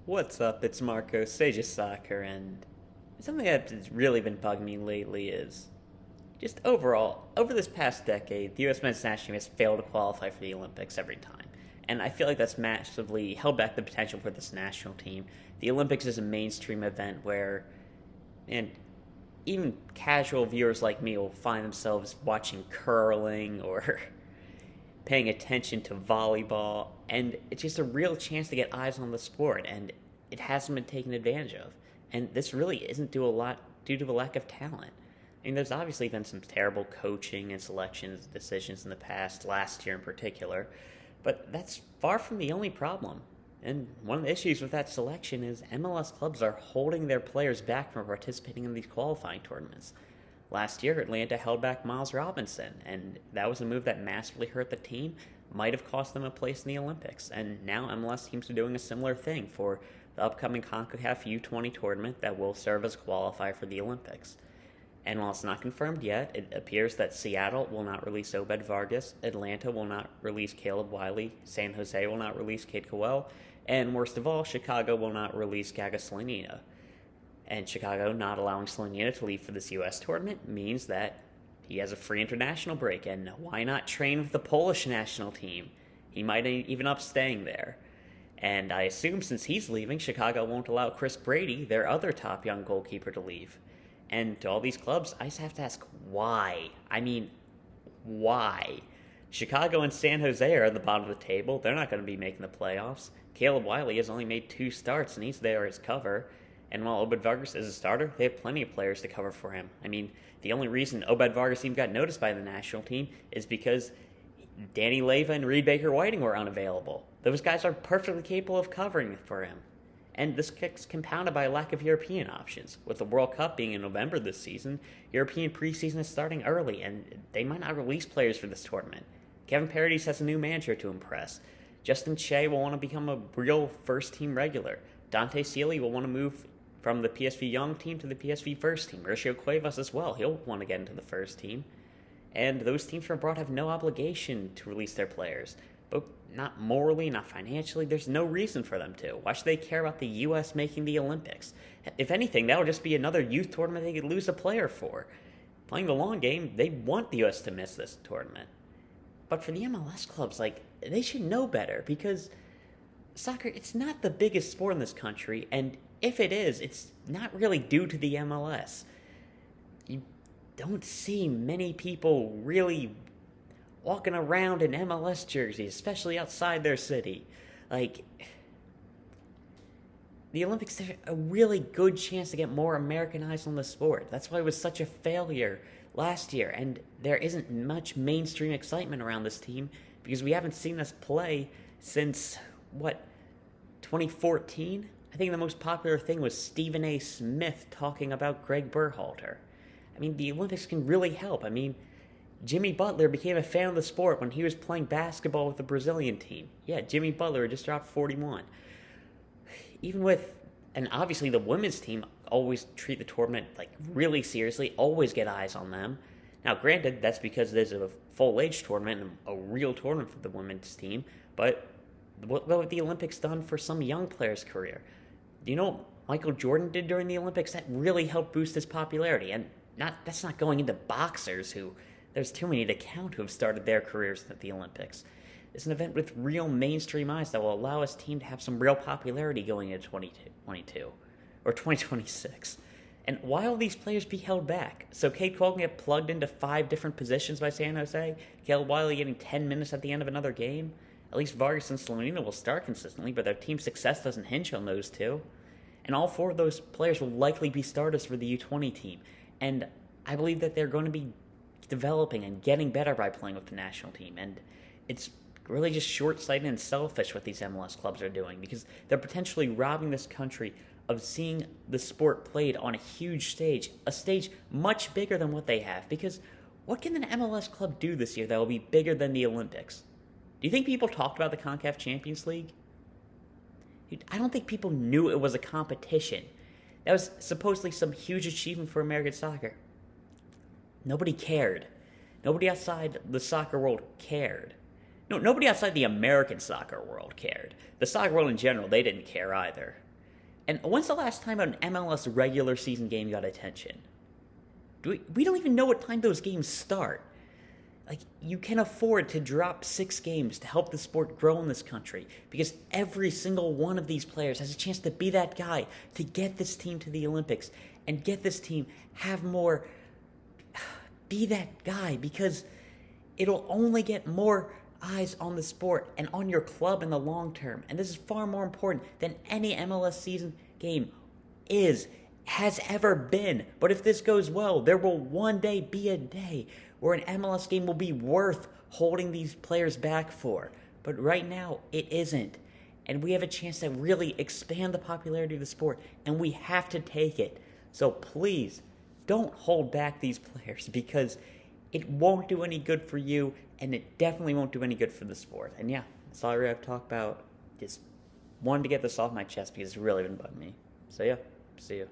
What's up? It's Marco, Sage of Soccer, and something that's really been bugging me lately is just overall, over this past decade, the U.S. men's national team has failed to qualify for the Olympics every time. And I feel like that's massively held back the potential for this national team. The Olympics is a mainstream event where, and even casual viewers like me will find themselves watching curling or paying attention to volleyball, and it's just a real chance to get eyes on the sport, and it hasn't been taken advantage of. And this really isn't due to a lack of talent. I mean, there's obviously been some terrible coaching and selections decisions in the past, last year in particular, but that's far from the only problem. And one of the issues with that selection is MLS clubs are holding their players back from participating in these qualifying tournaments. Last year, Atlanta held back Miles Robinson, and that was a move that massively hurt the team, might have cost them a place in the Olympics. And now MLS teams are doing a similar thing for the upcoming CONCACAF U20 tournament that will serve as qualifier for the Olympics. And while it's not confirmed yet, it appears that Seattle will not release Obed Vargas, Atlanta will not release Caleb Wiley, San Jose will not release Kate Cowell, and worst of all, Chicago will not release Gaga Slanina. And Chicago not allowing Slanina to leave for this U.S. tournament means that he has a free international break, and why not train with the Polish national team? He might even up staying there. And I assume since he's leaving, Chicago won't allow Chris Brady, their other top young goalkeeper, to leave. And to all these clubs, I just have to ask, why? I mean, why? Chicago and San Jose are at the bottom of the table. They're not going to be making the playoffs. Caleb Wiley has only made 2 starts, and he's there as cover. And while Obed Vargas is a starter, they have plenty of players to cover for him. I mean, the only reason Obed Vargas even got noticed by the national team is because Danny Leyva and Reed Baker-Whiting were unavailable. Those guys are perfectly capable of covering for him. And this gets compounded by a lack of European options. With the World Cup being in November this season, European preseason is starting early, and they might not release players for this tournament. Kevin Paradis has a new manager to impress. Justin Shea will want to become a real first-team regular. Dante Sealy will want to move from the PSV Young team to the PSV first team. Mauricio Cuevas as well. He'll want to get into the first team. And those teams from abroad have no obligation to release their players. But not morally, not financially, there's no reason for them to. Why should they care about the U.S. making the Olympics? If anything, that'll just be another youth tournament they could lose a player for. Playing the long game, they want the U.S. to miss this tournament. But for the MLS clubs, they should know better, because soccer, it's not the biggest sport in this country, and if it is, it's not really due to the MLS. You don't see many people really walking around in MLS jerseys, especially outside their city. The Olympics have a really good chance to get more American eyes on the sport. That's why it was such a failure last year, and there isn't much mainstream excitement around this team because we haven't seen us play since, 2014? I think the most popular thing was Stephen A. Smith talking about Greg Berhalter. I mean, the Olympics can really help. I mean, Jimmy Butler became a fan of the sport when he was playing basketball with the Brazilian team. Yeah, Jimmy Butler just dropped 41. And obviously the women's team always treat the tournament really seriously, always get eyes on them. Now, granted, that's because there's a full-age tournament and a real tournament for the women's team, but what have the Olympics done for some young player's career? Do you know what Michael Jordan did during the Olympics? That really helped boost his popularity, and that's not going into boxers who there's too many to count who have started their careers at the Olympics. It's an event with real mainstream eyes that will allow his team to have some real popularity going into 2022 or 2026. And why will these players be held back? So Kate Cole can get plugged into 5 different positions by San Jose, Caleb Wiley getting 10 minutes at the end of another game. At least Vargas and Slanina will start consistently, but their team's success doesn't hinge on those two. And all 4 of those players will likely be starters for the U20 team. And I believe that they're going to be developing and getting better by playing with the national team. And it's really just short-sighted and selfish what these MLS clubs are doing, because they're potentially robbing this country of seeing the sport played on a huge stage, a stage much bigger than what they have. Because what can an MLS club do this year that will be bigger than the Olympics? Do you think people talked about the CONCACAF Champions League? I don't think people knew it was a competition. That was supposedly some huge achievement for American soccer. Nobody cared. Nobody outside the soccer world cared. No, nobody outside the American soccer world cared. The soccer world in general, they didn't care either. And when's the last time an MLS regular season game got attention? We don't even know what time those games start. Like, you can afford to drop 6 games to help the sport grow in this country because every single one of these players has a chance to be that guy to get this team to the Olympics and get this team have more. Be that guy because it'll only get more eyes on the sport and on your club in the long term. And this is far more important than any MLS season game has ever been. But if this goes well, there will one day be a day where an MLS game will be worth holding these players back for. But right now, it isn't. And we have a chance to really expand the popularity of the sport, and we have to take it. So please, don't hold back these players because it won't do any good for you, and it definitely won't do any good for the sport. And yeah, that's all I really have to talk about. Just wanted to get this off my chest because it's really been bugging me. So yeah, see you.